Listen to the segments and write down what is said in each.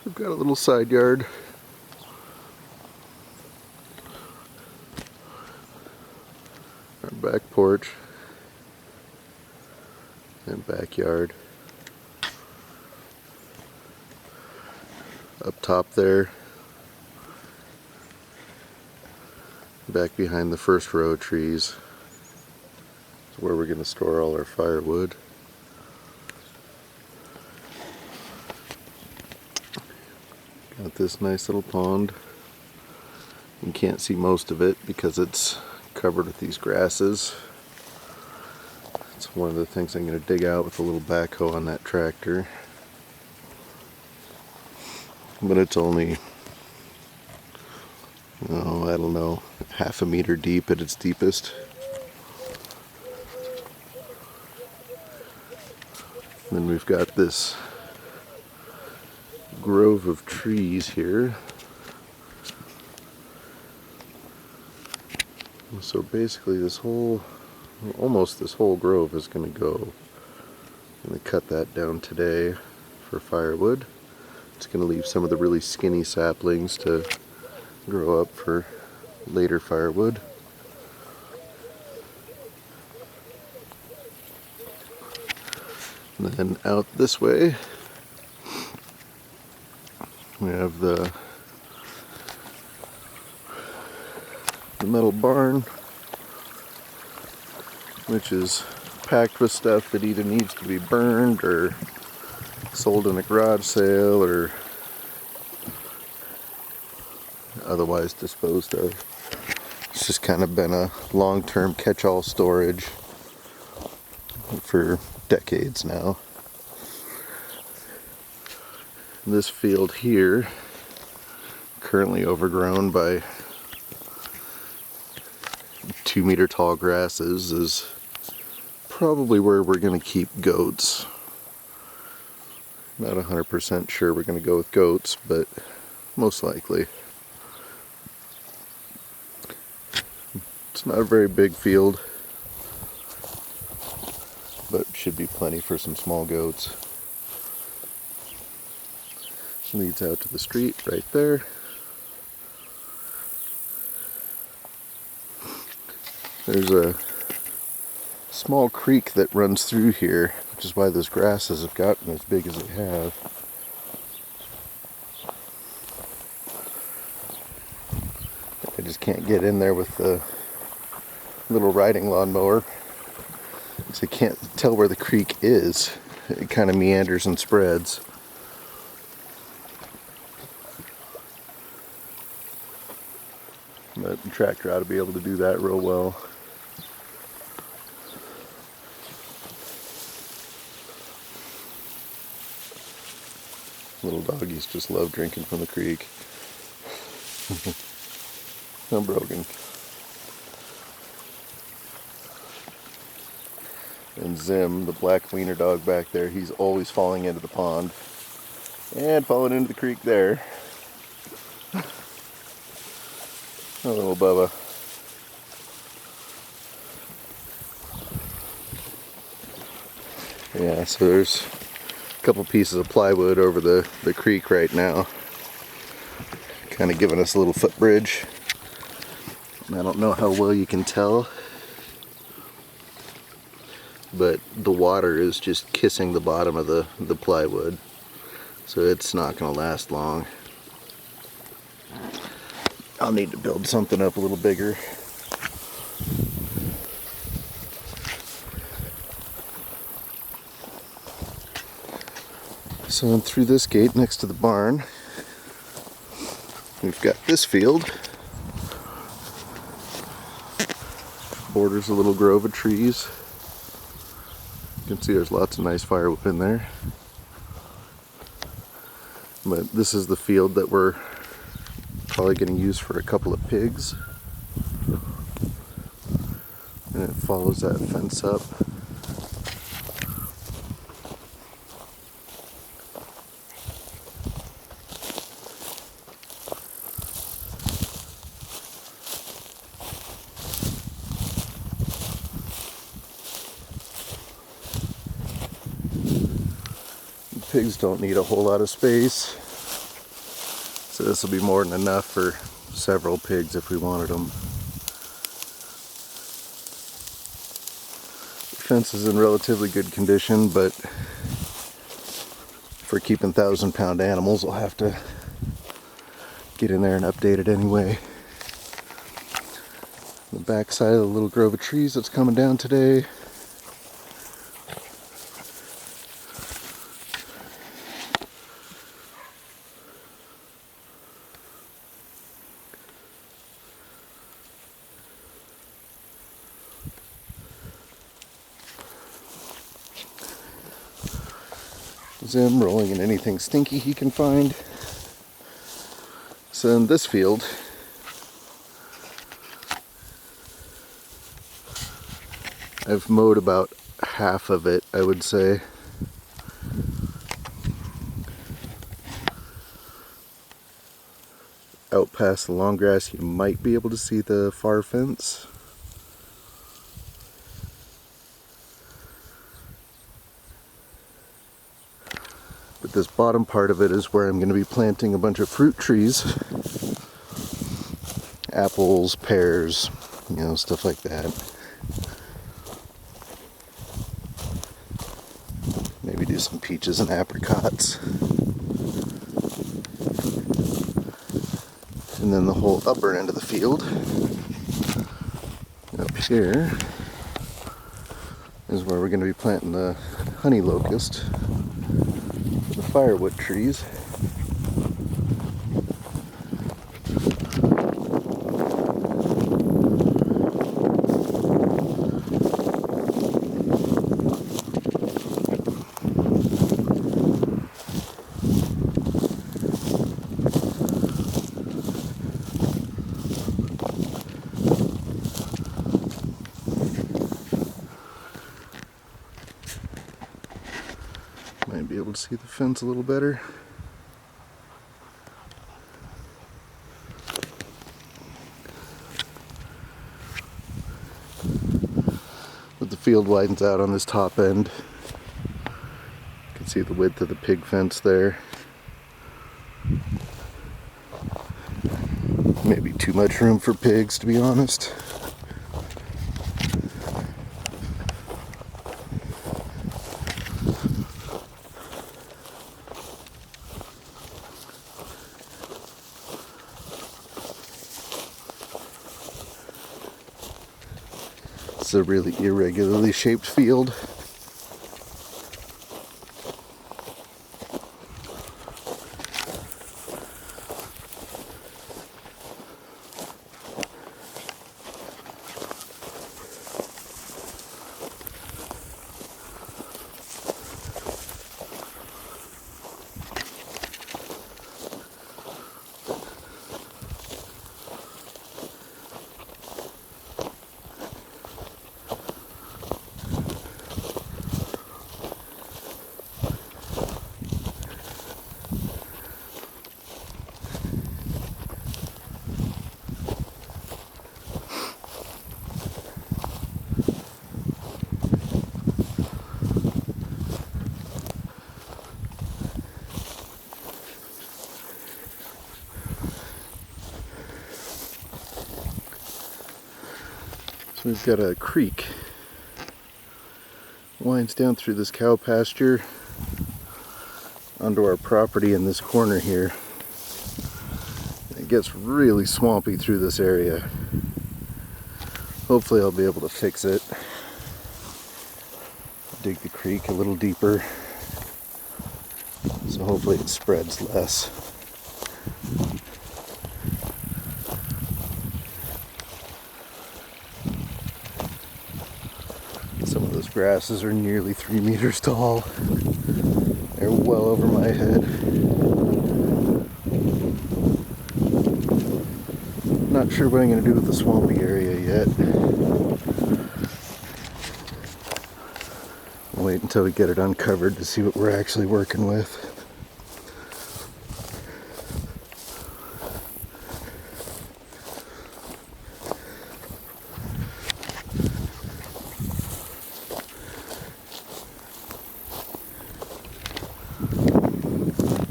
We've got a little side yard. Our back porch and backyard. Up top there, back behind the first row of trees, is where we're going to store all our firewood. Got this nice little pond. You can't see most of it because it's covered with these grasses. It's one of the things I'm going to dig out with a little backhoe on that tractor. But it's only, oh, I don't know, half a meter deep at its deepest. And then we've got this grove of trees here. So basically this whole, almost this whole grove is going to go. I'm going to cut that down today for firewood. It's going to leave some of the really skinny saplings to grow up for later firewood. And then out this way we have the metal barn, which is packed with stuff that either needs to be burned or sold in a garage sale or otherwise disposed of. It's just kind of been a long-term catch-all storage for decades now. This field here, currently overgrown by 2-meter tall grasses, is probably where we're going to keep goats. Not 100% sure we're going to go with goats, but most likely. It's not a very big field, but should be plenty for some small goats. Leads out to the street right there. There's a small creek that runs through here, which is why those grasses have gotten as big as they have. I just can't get in there with the little riding lawnmower, so I can't tell where the creek is. It kind of meanders and spreads. But the tractor ought to be able to do that real well. Little doggies just love drinking from the creek. I'm broken. And Zim, the black wiener dog back there, he's always falling into the pond and falling into the creek there. Oh, little Bubba. Yeah, so there's a couple pieces of plywood over the creek right now, kind of giving us a little footbridge. I don't know how well you can tell, but the water is just kissing the bottom of the plywood, so it's not going to last long. I'll need to build something up a little bigger. So in through this gate next to the barn, we've got this field. Borders a little grove of trees. You can see there's lots of nice firewood in there. But this is the field that we're probably going to use for a couple of pigs. And it follows that fence up. Pigs don't need a whole lot of space. So this will be more than enough for several pigs if we wanted them. The fence is in relatively good condition, but for keeping 1,000-pound animals, I'll have to get in there and update it anyway. The back side of the little grove of trees that's coming down today. Zim rolling in anything stinky he can find. So in this field, I've mowed about half of it, I would say. Out past the long grass, you might be able to see the far fence. But this bottom part of it is where I'm going to be planting a bunch of fruit trees. Apples, pears, stuff like that. Maybe do some peaches and apricots. And then the whole upper end of the field, up here, is where we're going to be planting the honey locust, the firewood trees. Might be able to see the fence a little better. But the field widens out on this top end. You can see the width of the pig fence there. Maybe too much room for pigs, to be honest. It's a really irregularly shaped field. We've got a creek. Winds down through this cow pasture onto our property in this corner here. It gets really swampy through this area. Hopefully I'll be able to fix it. Dig the creek a little deeper, so hopefully it spreads less. Some of those grasses are nearly 3 meters tall. They're well over my head. Not sure what I'm going to do with the swampy area yet. I'll wait until we get it uncovered to see what we're actually working with.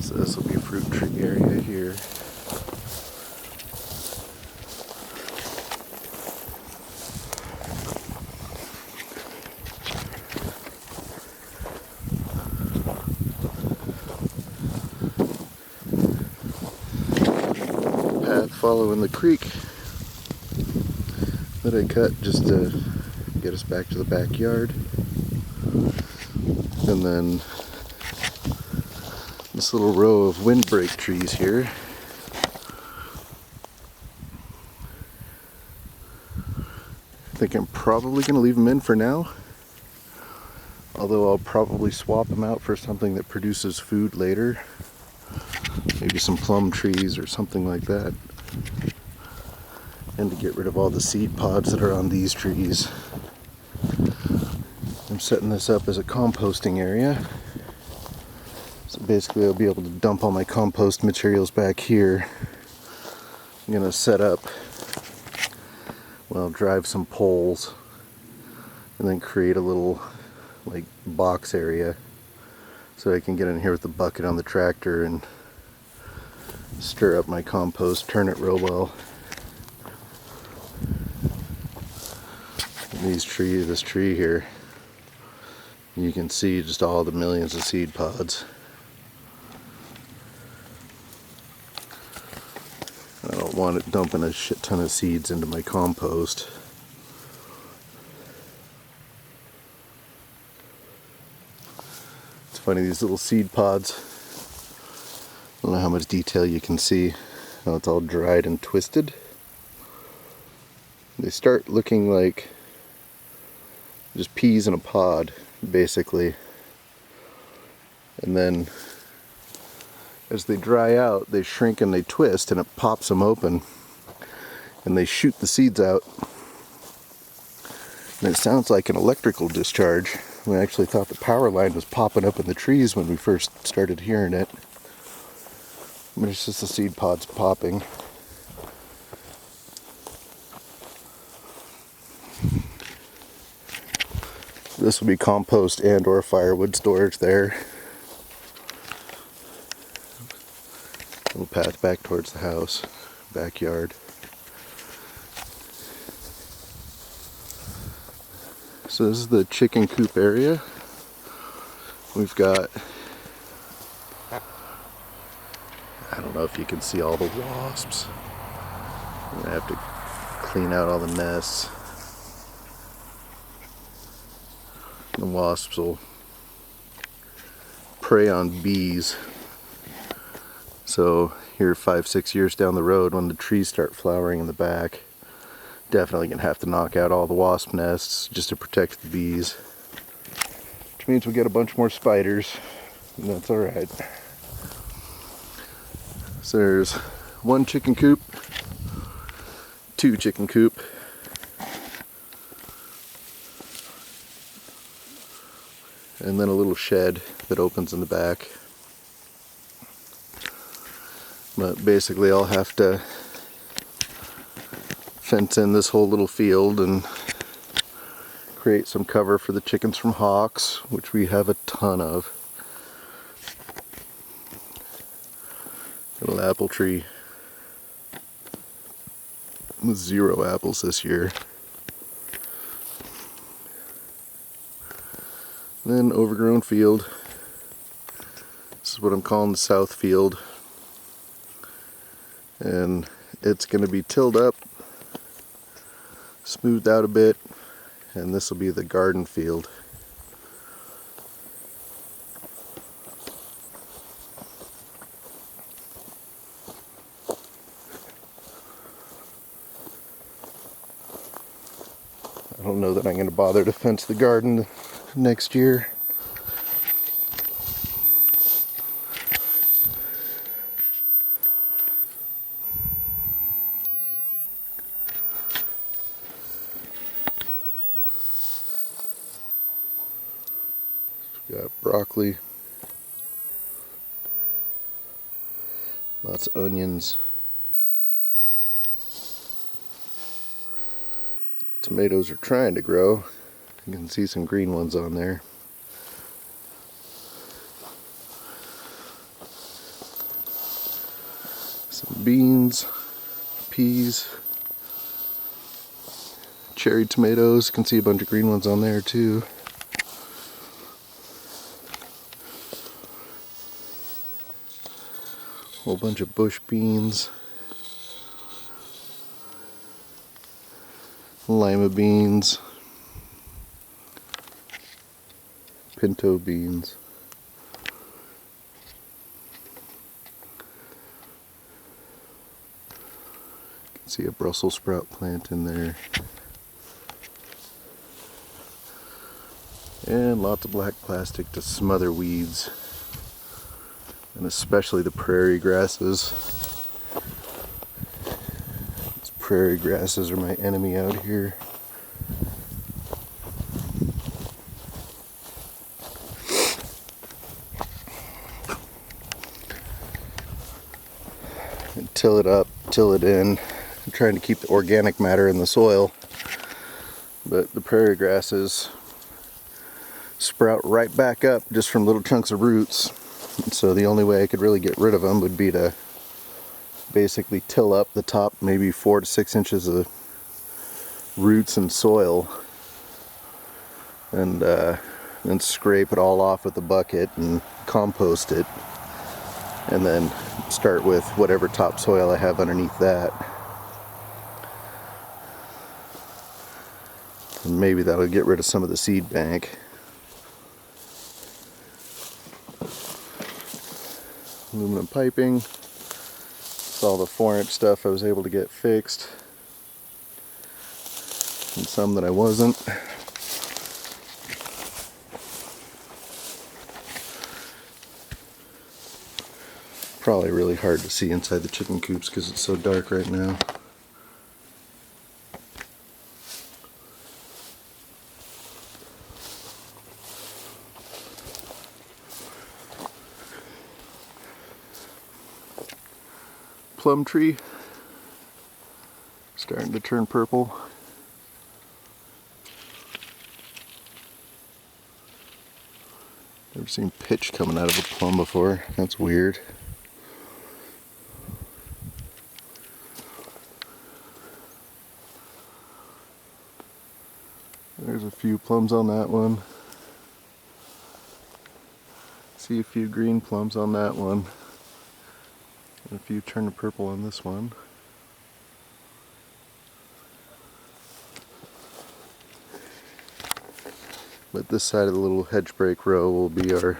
So this will be a fruit tree area here. following the creek that I cut just to get us back to the backyard. And then this little row of windbreak trees here. I think I'm probably going to leave them in for now. Although I'll probably swap them out for something that produces food later. Maybe some plum trees or something like that. And to get rid of all the seed pods that are on these trees. I'm setting this up as a composting area. So basically I'll be able to dump all my compost materials back here. I'm going to set up, well, drive some poles and then create a little like box area so I can get in here with the bucket on the tractor and stir up my compost, turn it real well. And this tree here, you can see just all the millions of seed pods. I don't want it dumping a shit ton of seeds into my compost. It's funny, these little seed pods, I don't know how much detail you can see. Now it's all dried and twisted. They start looking like just peas in a pod, basically. And then as they dry out, they shrink and they twist, and it pops them open. And they shoot the seeds out. And it sounds like an electrical discharge. We actually thought the power line was popping up in the trees when we first started hearing it. But it's just the seed pods popping. This will be compost and or firewood storage there. Little path back towards the house, backyard. So this is the chicken coop area. We've got, I don't know if you can see all the wasps. I'm gonna have to clean out all the nests. The wasps will prey on bees. So here 5-6 years down the road, when the trees start flowering in the back, definitely gonna have to knock out all the wasp nests just to protect the bees. Which means we get a bunch more spiders, and that's alright. So there's 1 chicken coop, 2 chicken coop, and then a little shed that opens in the back. But basically I'll have to fence in this whole little field and create some cover for the chickens from hawks, which we have a ton of. Little apple tree with 0 apples this year. Then overgrown field. This is what I'm calling the south field. And it's going to be tilled up, smoothed out a bit, and this will be the garden field. I don't know that I'm going to bother to fence the garden next year. Got broccoli, lots of onions, tomatoes are trying to grow. You can see some green ones on there. Some beans, peas, cherry tomatoes. You can see a bunch of green ones on there too. Whole bunch of bush beans. lima beans, pinto beans. You can see a Brussels sprout plant in there. And lots of black plastic to smother weeds, and especially the prairie grasses. These prairie grasses are my enemy out here. And till it up, till it in. I'm trying to keep the organic matter in the soil, but the prairie grasses sprout right back up just from little chunks of roots. And so the only way I could really get rid of them would be to basically till up the top maybe 4 to 6 inches of roots and soil, and then scrape it all off with a bucket and compost it, and then start with whatever topsoil I have underneath that. And maybe that'll get rid of some of the seed bank. Aluminum piping. It's all the 4-inch stuff I was able to get fixed, and some that I wasn't. Probably really hard to see inside the chicken coops because it's so dark right now. Plum tree starting to turn purple. Never seen pitch coming out of a plum before. That's weird. There's a few plums on that one. See a few green plums on that one. And a few turn to purple on this one. But this side of the little hedge break row will be our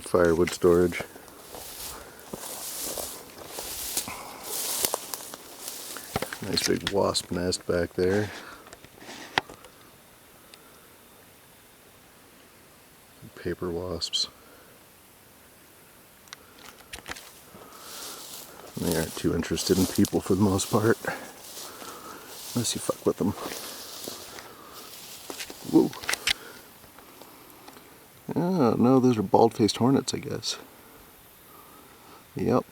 firewood storage. Nice big wasp nest back there. Paper wasps. They aren't too interested in people for the most part, unless you fuck with them. Whoa. Oh, no, those are bald-faced hornets, I guess. Yep.